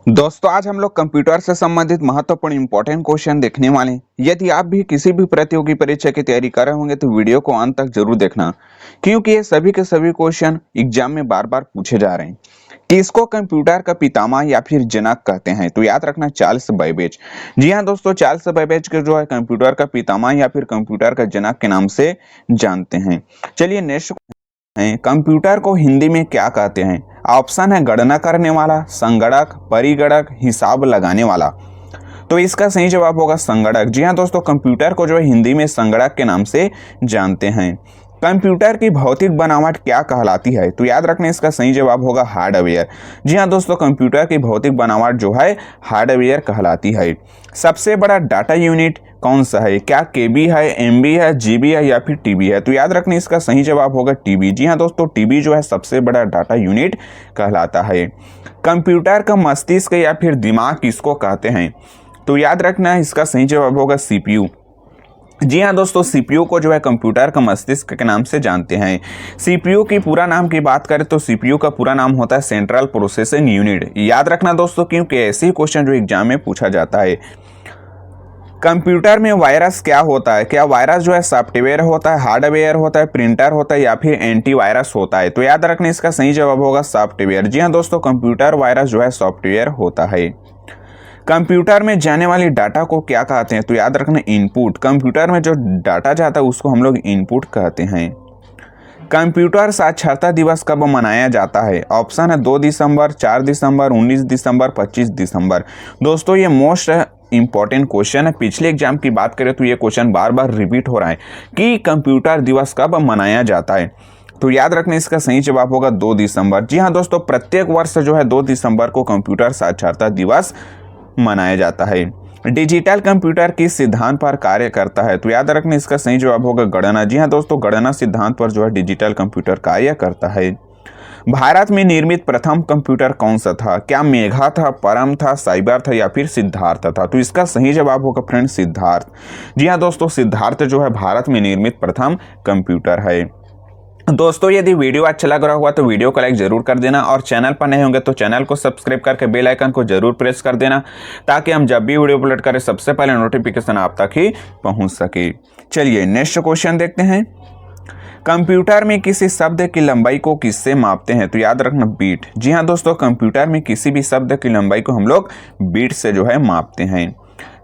दोस्तों आज हम लोग कंप्यूटर से संबंधित महत्वपूर्ण इंपॉर्टेंट क्वेश्चन देखने वाले हैं। यदि आप भी किसी भी प्रतियोगी परीक्षा की तैयारी कर रहे होंगे तो वीडियो को अंत तक जरूर देखना, क्योंकि ये सभी के सभी क्वेश्चन एग्जाम में बार बार पूछे जा रहे हैं। किसको कंप्यूटर का पितामह या फिर जनक कहते हैं? तो याद रखना, चार्ल्स बैबेज। जी हाँ दोस्तों, चार्ल्स बैबेज के जो है कंप्यूटर का पितामह या फिर कंप्यूटर का जनक के नाम से जानते हैं। चलिए नेक्स्ट हैं, कंप्यूटर को हिंदी में क्या कहते हैं? ऑप्शन है गणना करने वाला, संगणक, परिगणक, हिसाब लगाने वाला। तो इसका सही जवाब होगा संगणक। जी हाँ दोस्तों, कंप्यूटर को जो है हिंदी में संगणक के नाम से जानते हैं। कंप्यूटर की भौतिक बनावट क्या कहलाती है? तो याद रखना, इसका सही जवाब होगा हार्डवेयर। जी हाँ दोस्तों, कंप्यूटर की भौतिक बनावट जो है हार्डवेयर कहलाती है। सबसे बड़ा डाटा यूनिट कौन सा है? क्या केबी है, एमबी है, जीबी है या फिर टीबी है? तो याद रखना, इसका सही जवाब होगा टीबी। जी हाँ दोस्तों, टीबी जो है सबसे बड़ा डाटा यूनिट कहलाता है। कंप्यूटर का मस्तिष्क या फिर दिमाग किसको कहते हैं? तो याद रखना, इसका सही जवाब होगा सीपीयू। जी हाँ दोस्तों, सीपीयू को जो है कंप्यूटर का मस्तिष्क के नाम से जानते हैं। सीपीयू की पूरा नाम की बात करें तो सीपीयू का पूरा नाम होता है सेंट्रल प्रोसेसिंग यूनिट। याद रखना दोस्तों, क्योंकि ऐसे ही क्वेश्चन जो एग्जाम में पूछा जाता है। कंप्यूटर में वायरस क्या होता है? क्या वायरस जो है सॉफ्टवेयर होता है, हार्डवेयर होता है, प्रिंटर होता है या फिर एंटीवायरस होता है? तो याद रखना, इसका सही जवाब होगा सॉफ्टवेयर। जी हाँ दोस्तों, कंप्यूटर वायरस जो है सॉफ्टवेयर होता है। कंप्यूटर में जाने वाली डाटा को क्या कहते हैं? तो याद रखना, इनपुट। कंप्यूटर में जो डाटा जाता है उसको हम लोग इनपुट कहते हैं। कंप्यूटर साक्षरता दिवस कब मनाया जाता है? ऑप्शन है 2 दिसंबर, 4 दिसंबर, 19 दिसंबर, 25 दिसंबर। दोस्तों ये मोस्ट इंपॉर्टेंट क्वेश्चन है। पिछले एग्जाम की बात करें तो ये क्वेश्चन बार बार रिपीट हो रहा है कि कंप्यूटर दिवस कब मनाया जाता है। तो याद रखना, इसका सही जवाब होगा 2 दिसंबर। जी हाँ दोस्तों, प्रत्येक वर्ष जो है 2 दिसंबर को कंप्यूटर साक्षरता दिवस मनाया जाता है। डिजिटल कंप्यूटर किस सिद्धांत पर कार्य करता है? तो याद रखना, इसका सही जवाब होगा गणना। जी हाँ दोस्तों, गणना सिद्धांत पर जो है डिजिटल कंप्यूटर कार्य करता है। भारत में निर्मित प्रथम कंप्यूटर कौन सा था? क्या मेघा था, परम था, साइबर था या फिर सिद्धार्थ था? तो इसका सही जवाब होगा फ्रेंड सिद्धार्थ। जी हाँ दोस्तों, सिद्धार्थ जो है भारत में निर्मित प्रथम कंप्यूटर है। दोस्तों यदि वीडियो अच्छा लग रहा हुआ तो वीडियो को लाइक जरूर कर देना, और चैनल पर नए होंगे तो चैनल को सब्सक्राइब करके बेल आइकन को जरूर प्रेस कर देना, ताकि हम जब भी वीडियो अपलोड करें सबसे पहले नोटिफिकेशन आप तक ही पहुंच सके। चलिए नेक्स्ट क्वेश्चन देखते हैं। कंप्यूटर में किसी शब्द की लंबाई को किससे मापते हैं? तो याद रखना, बीट। जी हाँ दोस्तों, कंप्यूटर में किसी भी शब्द की लंबाई को हम लोग बीट से जो है मापते हैं।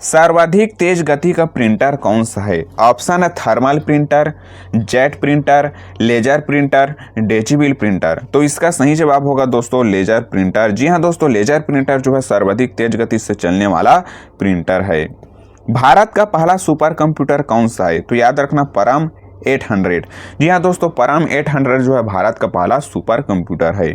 सर्वाधिक तेज गति का प्रिंटर कौन सा है? ऑप्शन है thermal printer, jet printer, laser printer, decibel printer. तो इसका सही जवाब होगा दोस्तों लेजर प्रिंटर। जी हाँ दोस्तों, लेजर प्रिंटर जो है सर्वाधिक तेज गति से चलने वाला प्रिंटर है। भारत का पहला सुपर कंप्यूटर कौन सा है? तो याद रखना, परम 800। जी हाँ दोस्तों, परम 800 जो है भारत का पहला सुपर कंप्यूटर है।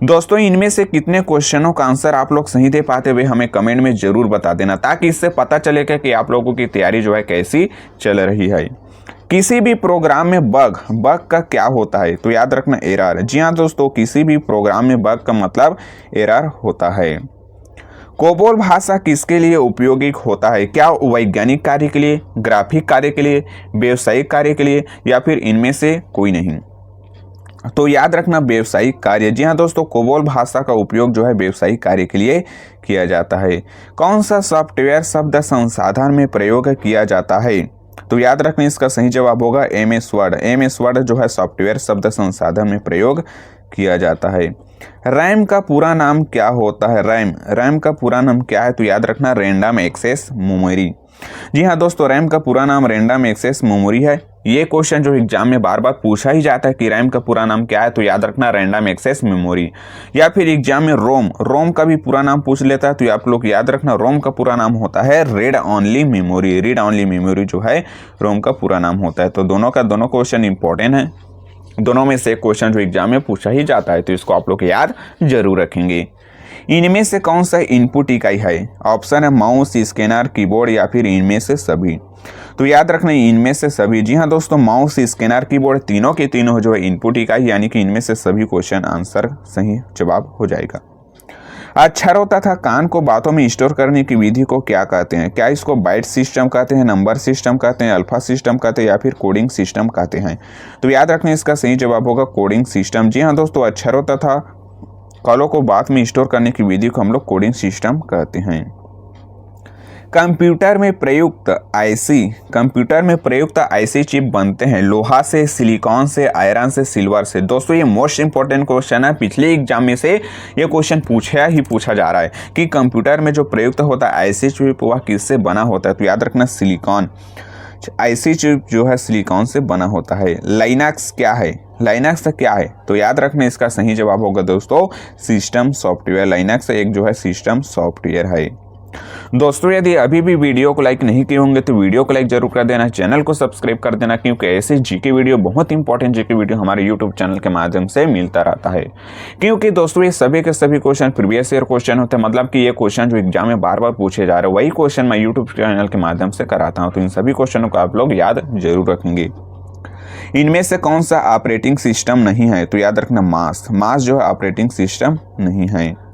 दोस्तों इनमें से कितने क्वेश्चनों का आंसर आप लोग सही दे पाते हुए हमें कमेंट में जरूर बता देना, ताकि इससे पता चलेगा कि आप लोगों की तैयारी जो है कैसी चल रही है। किसी भी प्रोग्राम में बग का क्या होता है? तो याद रखना, एरर। जी हाँ दोस्तों, किसी भी प्रोग्राम में बग का मतलब एरर होता है। कोबोल भाषा किसके लिए उपयोगी होता है? क्या वैज्ञानिक कार्य के लिए, ग्राफिक कार्य के लिए, व्यवसायिक कार्य के लिए या फिर इनमें से कोई नहीं? तो याद रखना, व्यवसायिक कार्य। जी हाँ दोस्तों, कोबोल भाषा का उपयोग जो है व्यवसायिक कार्य के लिए किया जाता है। कौन सा सॉफ्टवेयर शब्द संसाधन में प्रयोग किया जाता है? तो याद रखना, इसका सही जवाब होगा MS वर्ड। MS वर्ड जो है सॉफ्टवेयर शब्द संसाधन में प्रयोग किया जाता है। रैम का पूरा नाम क्या होता है? रैम का पूरा नाम क्या है? तो याद रखना, रैंडम एक्सेस मेमोरी। जी हाँ दोस्तों, रैम का पूरा नाम रैंडम एक्सेस मेमोरी है। ये क्वेश्चन जो एग्जाम में बार बार पूछा ही जाता है कि रैम का पूरा नाम क्या है, तो याद रखना रैंडम एक्सेस मेमोरी। या फिर एग्जाम में रोम का भी पूरा नाम पूछ लेता है, तो आप लोग याद रखना, रोम का पूरा नाम होता है read only memory. Read only memory जो है रोम का पूरा नाम होता है। तो दोनों क्वेश्चन इंपॉर्टेंट है। दोनों में से क्वेश्चन जो एग्जाम में पूछा ही जाता है, तो इसको आप लोग याद जरूर रखेंगे। इनमें से कौन सा इनपुट इकाई है? ऑप्शन है माउस, स्कैनर, कीबोर्ड या फिर इनमें से सभी। तो याद रखना, इनमें से सभी। जी हाँ दोस्तों, माउस, स्कैनर, कीबोर्ड तीनों के तीनों जो है इनपुट इकाई, यानी कि इनमें से सभी क्वेश्चन आंसर सही जवाब हो जाएगा। अक्षरों तथा कान को बातों में स्टोर करने की विधि को क्या कहते हैं? क्या इसको बाइट सिस्टम कहते हैं, नंबर सिस्टम कहते हैं, अल्फा सिस्टम कहते हैं या फिर कोडिंग सिस्टम कहते हैं? तो याद रखना, इसका सही जवाब होगा कोडिंग सिस्टम। जी हाँ दोस्तों, अक्षरों तथा कॉलों को बाद में स्टोर करने की विधि को हम लोग कोडिंग सिस्टम कहते हैं। कंप्यूटर में प्रयुक्त आईसी चिप बनते हैं लोहा से, सिलिकॉन से, आयरन से, सिल्वर से। दोस्तों ये मोस्ट इंपॉर्टेंट क्वेश्चन है, पिछले एग्जाम में से ये क्वेश्चन पूछा जा रहा है कि कंप्यूटर में जो प्रयुक्त होता है आईसी चिप वह किससे बना होता है। तो याद रखना सिलिकॉन, आईसी चिप जो है सिलिकॉन से बना होता है। लाइनक्स क्या है? लाइनक्स क्या है? तो याद रखना इसका सही जवाब होगा दोस्तों सिस्टम सॉफ्टवेयर। लाइनक्स एक जो है सिस्टम सॉफ्टवेयर है। दोस्तों यदि अभी भी वीडियो को लाइक नहीं किए होंगे तो वीडियो को लाइक जरूर कर देना, चैनल को सब्सक्राइब कर देना, क्योंकि ऐसे जीके वीडियो, बहुत इंपॉर्टेंट जीके वीडियो हमारे यूट्यूब चैनल के माध्यम से मिलता रहता है। क्योंकि दोस्तों ये सभी के सभी क्वेश्चन प्रीवियस ईयर क्वेश्चन होते हैं, मतलब कि ये क्वेश्चन जो एग्जाम में बार बार पूछे जा रहे हैं वही क्वेश्चन मैं यूट्यूब चैनल के माध्यम से कराता हूँ। तो इन सभी क्वेश्चनों को आप लोग याद जरूर रखेंगे। इनमें से कौन सा ऑपरेटिंग सिस्टम नहीं है? तो याद रखना मास जो है ऑपरेटिंग सिस्टम नहीं है।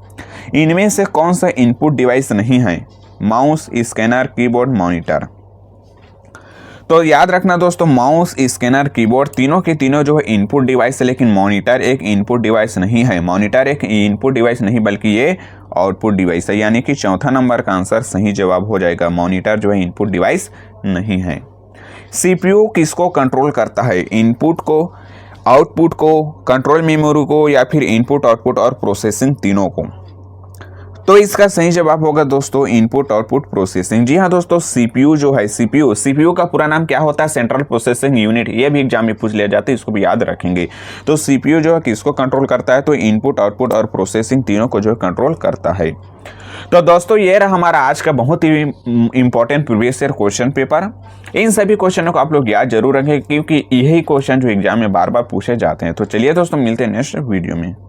इनमें से कौन सा इनपुट डिवाइस नहीं है? Mouse, scanner, keyboard, monitor. तो याद रखना दोस्तों माउस, स्कैनर, कीबोर्ड तीनों के तीनों जो है इनपुट डिवाइस है, लेकिन मॉनिटर एक इनपुट डिवाइस नहीं है। मॉनिटर एक इनपुट डिवाइस नहीं बल्कि ये आउटपुट डिवाइस है, यानी कि चौथा नंबर का आंसर सही जवाब हो जाएगा। मॉनिटर जो है इनपुट डिवाइस नहीं है। सीपीयू किसको कंट्रोल करता है? इनपुट को, आउटपुट को, कंट्रोल मेमोरी को, या फिर इनपुट, आउटपुट और प्रोसेसिंग तीनों को? तो इसका सही जवाब होगा दोस्तों इनपुट आउटपुट प्रोसेसिंग। जी हाँ दोस्तों, सीपीयू जो है, सीपीयू का पूरा नाम क्या होता है? Central processing unit. ये भी एग्जाम में पूछ लिया जाता है, इसको भी याद रखेंगे। तो सीपीयू जो है किसको कंट्रोल करता है? तो इनपुट, आउटपुट और प्रोसेसिंग तीनों को जो है कंट्रोल करता है। तो दोस्तों ये रहा हमारा आज का बहुत ही important previous year question paper. इन सभी क्वेश्चनों को आप लोग याद जरूर रखें, क्योंकि यही क्वेश्चन जो एग्जाम में बार बार पूछे जाते हैं। तो चलिए दोस्तों मिलते हैं नेक्स्ट वीडियो में।